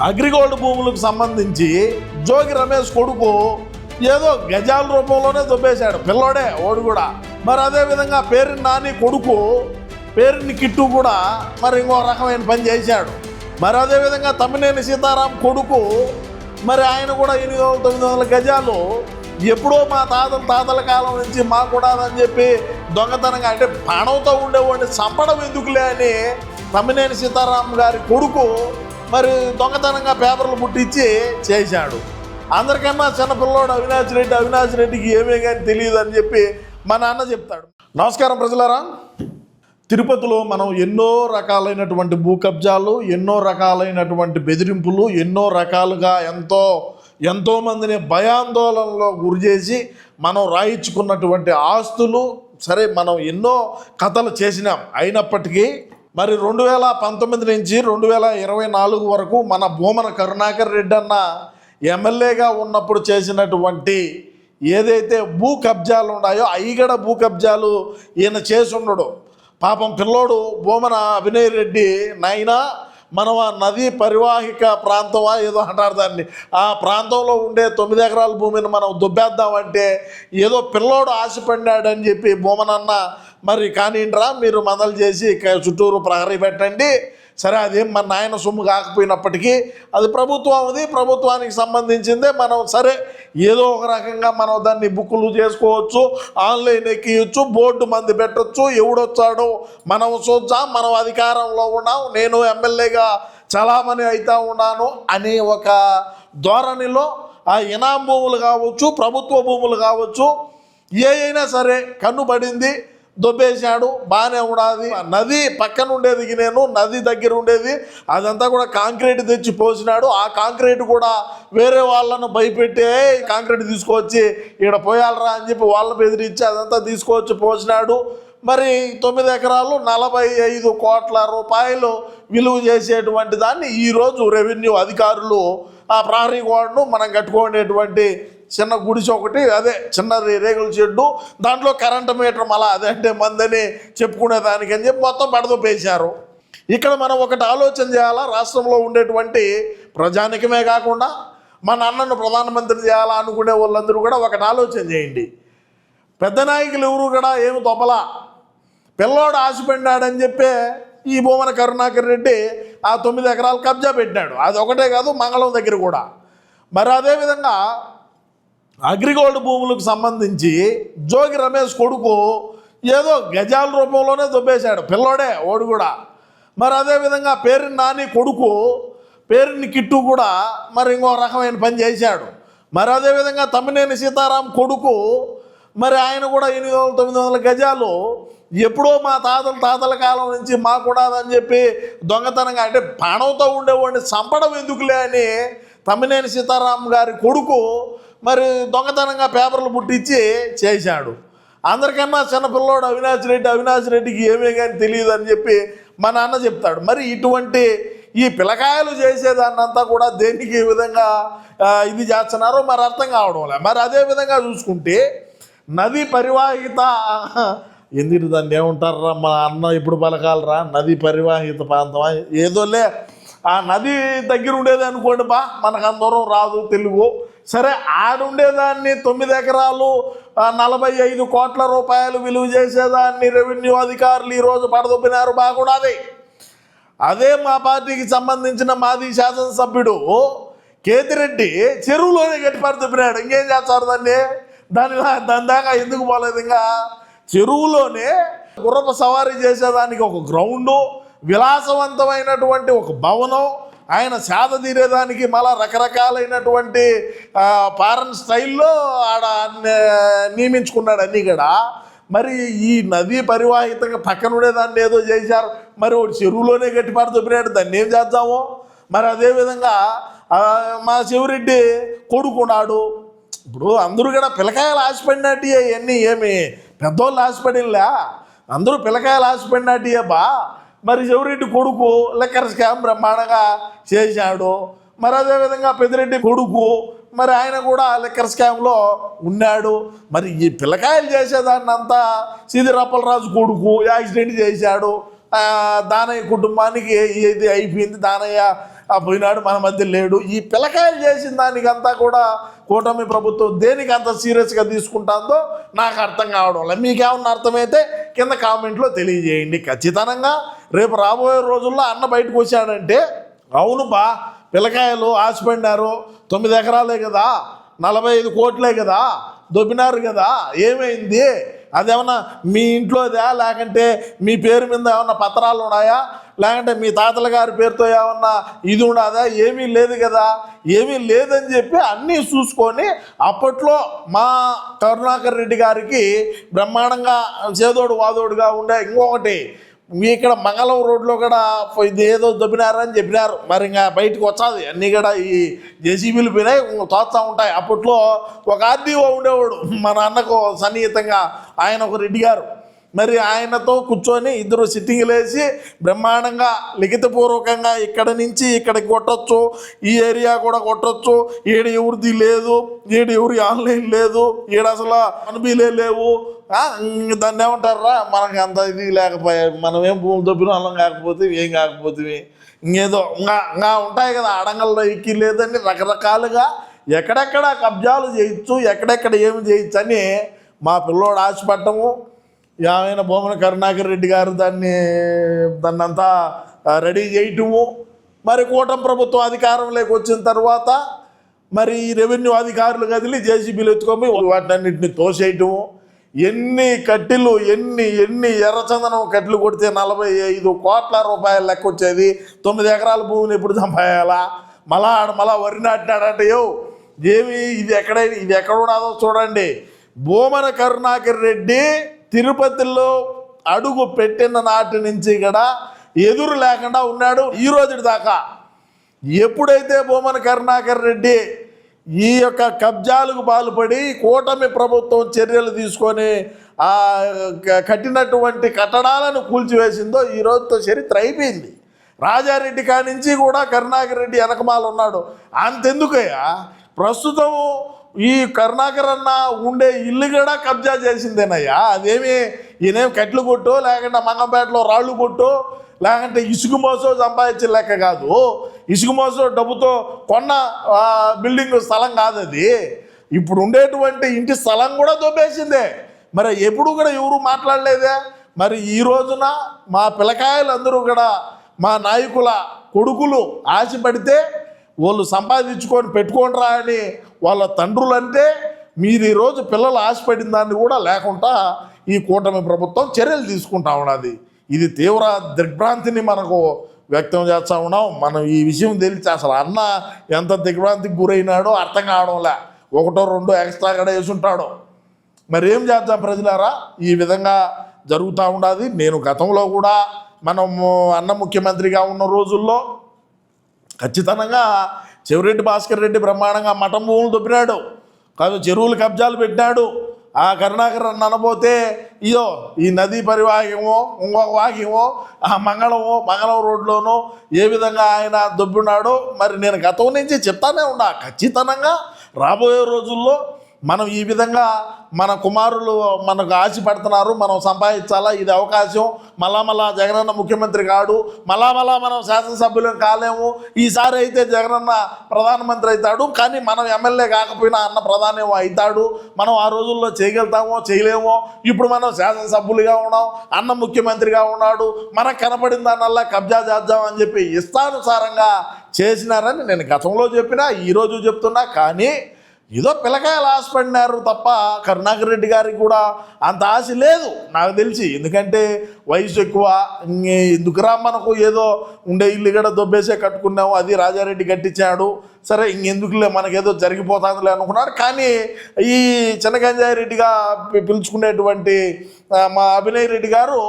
అగ్రిగోల్డ్ భూములకు సంబంధించి జోగి రమేష్ కొడుకు ఏదో గజాల రూపంలోనే దొబ్బేశాడు, పిల్లోడే ఓడు కూడా. మరి అదేవిధంగా పేరుని నాని కొడుకు పేరుని కిట్టు కూడా మరి ఇంకో రకమైన పని చేశాడు. మరి అదేవిధంగా తమ్మినేని సీతారాం కొడుకు మరి ఆయన కూడా 800-900 గజాలు ఎప్పుడో మా తాతల కాలం నుంచి మాకు కూడా అని చెప్పి దొంగతనంగా, అంటే ప్రాణంతో ఉండేవాడిని చంపడం ఎందుకులే అని తమ్మినేని సీతారాం గారి కొడుకు మరి దొంగతనంగా పేపర్లు పుట్టించి చేశాడు. అందరికన్నా చిన్నపిల్లోడు అవినాష్ రెడ్డికి ఏమీ కానీ తెలియదు అని చెప్పి మా నాన్న చెప్తాడు. నమస్కారం ప్రజలారా, తిరుపతిలో మనం ఎన్నో రకాలైనటువంటి భూ కబ్జాలు, ఎన్నో రకాలైనటువంటి బెదిరింపులు, ఎన్నో రకాలుగా ఎంతోమందిని భయాందోళనలో గురి చేసి మనం రాయించుకున్నటువంటి ఆస్తులు, సరే మనం ఎన్నో కథలు చేసినాం. అయినప్పటికీ మరి 2019 నుంచి 2024 వరకు మన భూమన కరుణాకర్ రెడ్డి అన్న ఎమ్మెల్యేగా ఉన్నప్పుడు చేసినటువంటి ఏదైతే భూ కబ్జాలు ఉన్నాయో ఐగడ భూ కబ్జాలు ఈయన చేసి ఉండడు. పాపం పిల్లోడు భూమన అభినయ్ రెడ్డి నాయనా మనం ఆ నదీ పరివాహిక ప్రాంతమా ఏదో అంటారు దాన్ని, ఆ ప్రాంతంలో ఉండే 9 ఎకరాల భూమిని మనం దుబ్బేద్దామంటే ఏదో పిల్లోడు ఆశపడినాడని చెప్పి భూమనన్న మరి కానిండ్రా మీరు మందలు చేసి చుట్టూరు ప్రహరీ పెట్టండి, సరే అదేం మన నాయన సొమ్ము కాకపోయినప్పటికీ అది ప్రభుత్వానికి సంబంధించిందే, మనం సరే ఏదో ఒక రకంగా మనం దాన్ని బుక్కులు చేసుకోవచ్చు, ఆన్లైన్ ఎక్కియచ్చు, బోర్డు మంది పెట్టచ్చు, ఎవడొచ్చాడో మనం చూద్దాం, మనం అధికారంలో ఉన్నాం, నేను ఎమ్మెల్యేగా చలామణి అవుతా ఉన్నాను అనే ఒక ధోరణిలో ఆ ఇనాం భూములు కావచ్చు, ప్రభుత్వ భూములు కావచ్చు, ఏ అయినా సరే కన్నుబడింది, దొబ్బేశాడు, బాగానే ఉన్నది. నది పక్కన ఉండేది, నేను నది దగ్గర ఉండేది అదంతా కూడా కాంక్రీట్ తెచ్చి పోసినాడు. ఆ కాంక్రీట్ కూడా వేరే వాళ్ళను భయపెట్టే కాంక్రీట్ తీసుకొచ్చి ఇక్కడ పోయాలరా అని చెప్పి వాళ్ళని బెదిరించి అదంతా తీసుకొచ్చి పోసినాడు. మరి 9 ఎకరాలు 45 కోట్ల రూపాయలు విలువ చేసేటువంటి దాన్ని ఈరోజు రెవెన్యూ అధికారులు ఆ ప్రహరీ గోడను మనం కట్టుకునేటువంటి చిన్న గుడిసె ఒకటి, అదే చిన్న రేగుల షెడ్డు, దాంట్లో కరెంటు మీటర్ మళ్ళా అదే అంటే మందని చెప్పుకునేదానికి అని చెప్పి మొత్తం పెడదొప్పేశారు. ఇక్కడ మనం ఒకటి ఆలోచన చేయాలా, రాష్ట్రంలో ఉండేటువంటి ప్రజానికమే కాకుండా మన అన్నను ప్రధానమంత్రి చేయాలా అనుకునే వాళ్ళందరూ కూడా ఒకటి ఆలోచన చేయండి. పెద్ద నాయకులు ఎవరు కూడా ఏమి తొప్పలా, పిల్లోడు ఆశపడినాడని చెప్పి ఈ భూమన కరుణాకర్ రెడ్డి ఆ 9 ఎకరాలు కబ్జా పెట్టినాడు. అది ఒకటే కాదు, మంగళం దగ్గర కూడా. మరి అదేవిధంగా అగ్రిగోల్డ్ భూములకు సంబంధించి జోగి రమేష్ కొడుకు ఏదో గజాల రూపంలోనే దొబ్బేశాడు, పిల్లోడే ఓడు కూడా. మరి అదేవిధంగా పేరుని నాని కొడుకు పేరుని కిట్టు కూడా మరి ఇంకో రకమైన పని చేశాడు. మరి అదేవిధంగా తమ్మినేని సీతారాం కొడుకు మరి ఆయన కూడా 800-900 గజాలు ఎప్పుడో మా తాతల కాలం నుంచి మాకు కూడా అని చెప్పి దొంగతనంగా, అంటే ప్రాణంతో ఉండేవాడిని చంపడం ఎందుకులే అని తమ్మినేని సీతారాం గారి కొడుకు మరి దొంగతనంగా పేపర్లు పుట్టించి చేశాడు. అందరికన్నా చిన్నపిల్లోడు అవినాష్ రెడ్డికి ఏమీ కానీ తెలియదు అని చెప్పి మా నాన్న చెప్తాడు. మరి ఇటువంటి ఈ పిల్లకాయలు చేసేదాన్నంతా కూడా దేనికి ఈ విధంగా ఇది చేస్తున్నారో మరి అర్థం కావడం లే. మరి అదేవిధంగా చూసుకుంటే నదీ పరివాహిత ఎందుకు దాన్ని ఏమంటారా మా అన్న ఇప్పుడు పలకాలరా, నదీ పరివాహిత ప్రాంతమా ఏదోలే, ఆ నది దగ్గర ఉండేది అనుకోండి బా, మనకు అందరం రాదు తెలుగు, సరే ఆడుండేదాన్ని 9 ఎకరాలు 45 కోట్ల రూపాయలు విలువ చేసేదాన్ని రెవెన్యూ అధికారులు ఈరోజు పడదొప్పినారు. బాగుండాది. అదే మా పార్టీకి సంబంధించిన మాజీ శాసనసభ్యుడు కేతిరెడ్డి చెరువులోనే గట్టి పడదొప్పినాడు. ఇంకేం చేస్తారు దాని దాకా ఎందుకు పోలేదు? ఇంకా చెరువులోనే గుర్రపు సవారీ చేసేదానికి ఒక గ్రౌండు, విలాసవంతమైనటువంటి ఒక భవనం, ఆయన సేద తీరేదానికి మళ్ళా రకరకాలైనటువంటి ఫారెన్ స్టైల్లో ఆడ నియమించుకున్నాడు అన్నీ కూడా. మరి ఈ నదీ పరివాహితంగా పక్కన ఉండేదాన్ని ఏదో చేశారు, మరి ఒకటి చెరువులోనే గట్టిపాటు దొబ్బినాడు, దాన్ని ఏం చేద్దాము? మరి అదేవిధంగా మా శివరెడ్డి కొడుకున్నాడు. ఇప్పుడు అందరూ కూడా పిల్లకాయలు ఆశపడినట్టు ఇవన్నీ ఏమి పెద్దోళ్ళు ఆశపడినలే, అందరూ పిల్లకాయలు ఆశపడినట్టు బా. మరి శివరెడ్డి కొడుకు లిక్కర్ స్కామ్ బ్రహ్మాండంగా చేశాడు. మరి అదేవిధంగా పెద్దిరెడ్డి కొడుకు మరి ఆయన కూడా లిక్కర్ స్కామ్లో ఉన్నాడు. మరి ఈ పిల్లకాయలు చేసేదాన్ని అంతా సిదిరప్పలరాజు కొడుకు యాక్సిడెంట్ చేశాడు. దానయ్య కుటుంబానికి ఇది అయిపోయింది, దానయ్య పోయినాడు మన మధ్య లేడు. ఈ పిల్లకాయలు చేసిన దానికంతా కూడా కూటమి ప్రభుత్వం దేనికి అంత సీరియస్గా తీసుకుంటుందో నాకు అర్థం కావడం లేదు. మీకేమన్నా అర్థమైతే కింద కామెంట్లో తెలియజేయండి. ఖచ్చితంగా రేపు రాబోయే రోజుల్లో అన్న బయటకు వచ్చాడంటే అవును బా పిల్లకాయలు ఆశపడినారు, 9 ఎకరాలే కదా, 45 కోట్లే కదా, దొబ్బినారు కదా, ఏమైంది, అదేమన్నా మీ ఇంట్లోదా లేకంటే మీ పేరు మీద ఏమన్నా పత్రాలు ఉన్నాయా, లేకంటే మీ తాతల గారి పేరుతో ఏమన్నా ఇది ఉన్నదా, ఏమీ లేదు కదా, ఏమీ లేదని చెప్పి అన్నీ చూసుకొని అప్పట్లో మా కరుణాకర్ రెడ్డి గారికి బ్రహ్మాండంగా చేదోడు వాదోడుగా ఉండే ఇంకొకటి ఇక్కడ మంగళం రోడ్లో కూడా ఇది ఏదో దొబ్బినారని చెప్పినారు. మరి ఇంకా బయటకు వచ్చాది అన్నీ కూడా ఈ జేసీబీలు పోయినాయి, తోస్తూ ఉంటాయి. అప్పట్లో ఒక ఆర్డీఓ ఉండేవాడు మన అన్నకు సన్నిహితంగా, ఆయన ఒక రెడ్డి గారు. మరి ఆయనతో కూర్చొని ఇద్దరు సిట్టింగ్లు వేసి బ్రహ్మాండంగా లిఖితపూర్వకంగా ఇక్కడ నుంచి ఇక్కడికి కొట్టచ్చు, ఈ ఏరియా కూడా కొట్టచ్చు, ఈడ ఎవరిది లేదు, ఈడ ఎవరి ఆన్లైన్ లేదు, ఈడ అసలు అనుభూలే లేవు, దాన్ని ఏమంటారా మనకి అంత ఇది లేకపోయా, మనం ఏం భూమి దొబ్బిన వాళ్ళం కాకపోతే ఏం కాకపోతే ఇంకేదో ఇంకా ఉంటాయి కదా అడంగల్లో ఎక్కి లేదని రకరకాలుగా ఎక్కడెక్కడ కబ్జాలు చేయొచ్చు, ఎక్కడెక్కడ ఏమి చేయొచ్చు అని మా పిల్లోడు ఆశపడటము. ఏమైనా భూమన కరుణాకర్ రెడ్డి గారు దాన్ని అంతా రెడీ చేయటము. మరి కూటమి ప్రభుత్వం అధికారంలోకి వచ్చిన తర్వాత మరి ఈ రెవెన్యూ అధికారులు కదిలి జేసీబీలు ఎత్తుకొని వాటినన్నింటినీ తోసేయటము. ఎన్ని కట్టెలు ఎన్ని ఎర్రచందనం కట్టెలు కొడితే 45 కోట్ల రూపాయలు లెక్క వచ్చేది. 9 ఎకరాల భూమిని ఎప్పుడు సంపాయాలా, మళ్ళా వరి నాటినాడంటే ఏమి ఇది ఎక్కడ ఉన్నదో చూడండి. భూమన కరుణాకర్ రెడ్డి తిరుపతిలో అడుగు పెట్టిన నాటి నుంచి కూడా ఎదురు లేకుండా ఉన్నాడు ఈ రోజు దాకా. ఎప్పుడైతే భూమన కరుణాకర్ రెడ్డి ఈ యొక్క కబ్జాలకు పాల్పడి కూటమి ప్రభుత్వం చర్యలు తీసుకొని కట్టినటువంటి కట్టడాలను కూల్చివేసిందో ఈ రోజుతో చరిత్ర అయిపోయింది. రాజారెడ్డి కానించి కూడా కరుణాకర్ రెడ్డి వెనకమాల ఉన్నాడు. అంతెందుకయ్యా, ప్రస్తుతం ఈ కరుణాకర్ అన్న ఉండే ఇల్లు కూడా కబ్జా చేసిందేనయ్యా. అదేమి ఈయనేం కట్లు కొట్టు, లేకుంటే మంగంపేటలో రాళ్ళు కొట్టు, లేకంటే ఇసుక మోసో సంపాదించే లెక్క కాదు. ఇసుక మోసో డబ్బుతో కొన్న బిల్డింగ్ స్థలం కాదు అది. ఇప్పుడు ఉండేటువంటి ఇంటి స్థలం కూడా దొబ్బేసిందే. మరి ఎప్పుడు కూడా ఎవరు మాట్లాడలేదే. మరి ఈ రోజున మా పిల్లకాయలందరూ కూడా మా నాయకుల కొడుకులు ఆశపడితే వాళ్ళు సంపాదించుకొని పెట్టుకోండిరా అని వాళ్ళ తండ్రులంటే మీరు ఈరోజు పిల్లలు ఆశపడిన దాన్ని కూడా లేకుండా ఈ కూటమి ప్రభుత్వం చర్యలు తీసుకుంటా ఉన్నది. ఇది తీవ్ర దిగ్భ్రాంతిని మనకు వ్యక్తం చేస్తూ ఉన్నాం. మనం ఈ విషయం తెలిసి అసలు అన్న ఎంత దిగ్భ్రాంతికి గురైనాడో అర్థం కావడంలే. 1-2 ఎక్స్ట్రా కూడా వేసుంటాడు. మరి ఏం చేద్దాం ప్రజలారా, ఈ విధంగా జరుగుతూ ఉన్నది. నేను గతంలో కూడా మనము అన్న ముఖ్యమంత్రిగా ఉన్న రోజుల్లో ఖచ్చితంగా చెవిరెడ్డి భాస్కర్ రెడ్డి బ్రహ్మాండంగా మఠం భూములు దొబ్బినాడు, కాదు చెరువులు కబ్జాలు పెట్టినాడు. ఆ కరుణాకర్ అన్న అనబోతే ఇదో ఈ నదీ పరివాహకమో ఇంకొక వాక్యమో ఆ మంగళం రోడ్లోనో ఏ విధంగా ఆయన దొబ్బినాడో మరి నేను గతం నుంచి చెప్తానే ఉన్నా. ఖచ్చితంగా రాబోయే రోజుల్లో మనం ఈ విధంగా మన కుమారులు మనకు ఆశపడుతున్నారు, మనం సంపాదించాలా, ఇది అవకాశం. మళ్ళా జగనన్న ముఖ్యమంత్రి కాడు, మళ్ళా మనం శాసనసభ్యులం కాలేము. ఈసారి అయితే జగనన్న ప్రధానమంత్రి అవుతాడు, కానీ మనం ఎమ్మెల్యే కాకపోయినా అన్న ప్రధాని అవుతాడు. మనం ఆ రోజుల్లో చేయగలుగుతామో చేయలేమో. ఇప్పుడు మనం శాసనసభ్యులుగా ఉన్నాం, అన్న ముఖ్యమంత్రిగా ఉన్నాడు, మనకు కనపడిన దానివల్ల కబ్జా చేద్దామని చెప్పి ఇష్టానుసారంగా చేసినారని నేను గతంలో చెప్పినా, ఈరోజు చెప్తున్నా. కానీ ఏదో పిల్లకాయలు ఆశపడినారు తప్ప కరుణాకర్ రెడ్డి గారికి కూడా అంత ఆశ లేదు నాకు తెలిసి. ఎందుకంటే వయసు ఎక్కువ, ఎందుకురా మనకు ఏదో ఉండే ఇల్లు కూడా దొబ్బేసే కట్టుకున్నాము, అది రాజారెడ్డి కట్టించాడు, సరే ఇంకెందుకులే మనకేదో జరిగిపోతుందిలే అనుకున్నాడు. కానీ ఈ చిన్నగంజాయి రెడ్డిగా పిలుచుకునేటువంటి మా అభినయ్ రెడ్డి గారు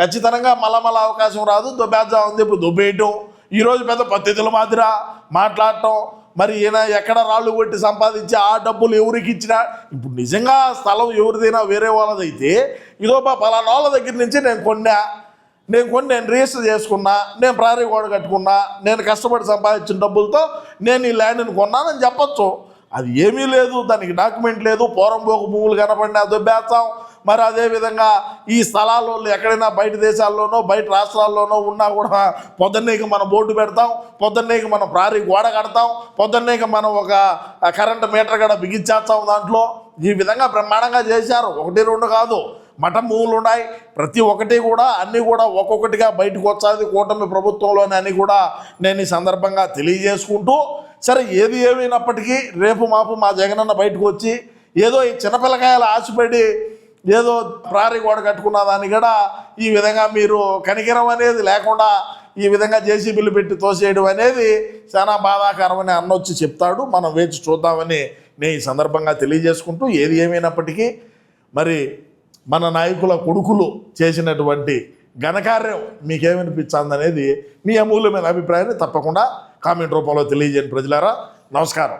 ఖచ్చితంగా మళ్ళా అవకాశం రాదు, దొబ్బేద్దామని చెప్పి దొబ్బేయటం, ఈరోజు పెద్ద పద్ధతుల మాదిరా మాట్లాడటం. మరి ఈయన ఎక్కడ రాళ్ళు కొట్టి సంపాదించి ఆ డబ్బులు ఎవరికి ఇచ్చినా, ఇప్పుడు నిజంగా స్థలం ఎవరిదైనా వేరే వాళ్ళదైతే ఇదో పలానా వాళ్ళ దగ్గర నుంచి నేను రిజిస్టర్ చేసుకున్నా, నేను ప్రహరీ గోడ కట్టుకున్నా, నేను కష్టపడి సంపాదించిన డబ్బులతో నేను ఈ ల్యాండ్ని కొన్నానని చెప్పచ్చు. అది ఏమీ లేదు, దానికి డాక్యుమెంట్ లేదు. పోరంబోకు భూములు కనపడినా దొబ్బేస్తాం, మరి అదేవిధంగా ఈ స్థలాల్లో ఎక్కడైనా బయట దేశాల్లోనో బయట రాష్ట్రాల్లోనో ఉన్నా కూడా పొద్దున్నేకి మనం బోర్డు పెడతాం, పొద్దున్నేకి మనం ప్రారీ గోడ కడతాం, పొద్దున్నేకి మనం ఒక కరెంటు మీటర్ కూడా బిగించేస్తాం దాంట్లో. ఈ విధంగా బ్రహ్మాండంగా చేశారు. 1-2 కాదు, మఠం భూములు ఉన్నాయి. ప్రతి ఒక్కటి కూడా అన్నీ కూడా ఒక్కొక్కటిగా బయటకు వచ్చేది కూటమి ప్రభుత్వంలోని అని కూడా నేను ఈ సందర్భంగా తెలియజేసుకుంటూ, సరే ఏది ఏమైనప్పటికీ రేపు మాపు మా జగనన్న బయటకు వచ్చి ఏదో ఈ చిన్నపిల్లకాయలు ఆశపడి ఏదో ప్రారీ గోడ కట్టుకున్న దాన్ని కూడా ఈ విధంగా మీరు కనికరం అనేది లేకుండా ఈ విధంగా జేసీబీలు పెట్టి తోసేయడం అనేది చాలా బాధాకరమని అన్నొచ్చి చెప్తాడు. మనం వేచి చూద్దామని నేను ఈ సందర్భంగా తెలియజేసుకుంటూ, ఏది ఏమైనప్పటికీ మరి మన నాయకుల కొడుకులు చేసినటువంటి ఘనకార్యం మీకేమనిపించింది అనేది మీ అమూల్యమైన అభిప్రాయాన్ని తప్పకుండా కామెంట్ రూపంలో తెలియజేయండి ప్రజలారా. నమస్కారం.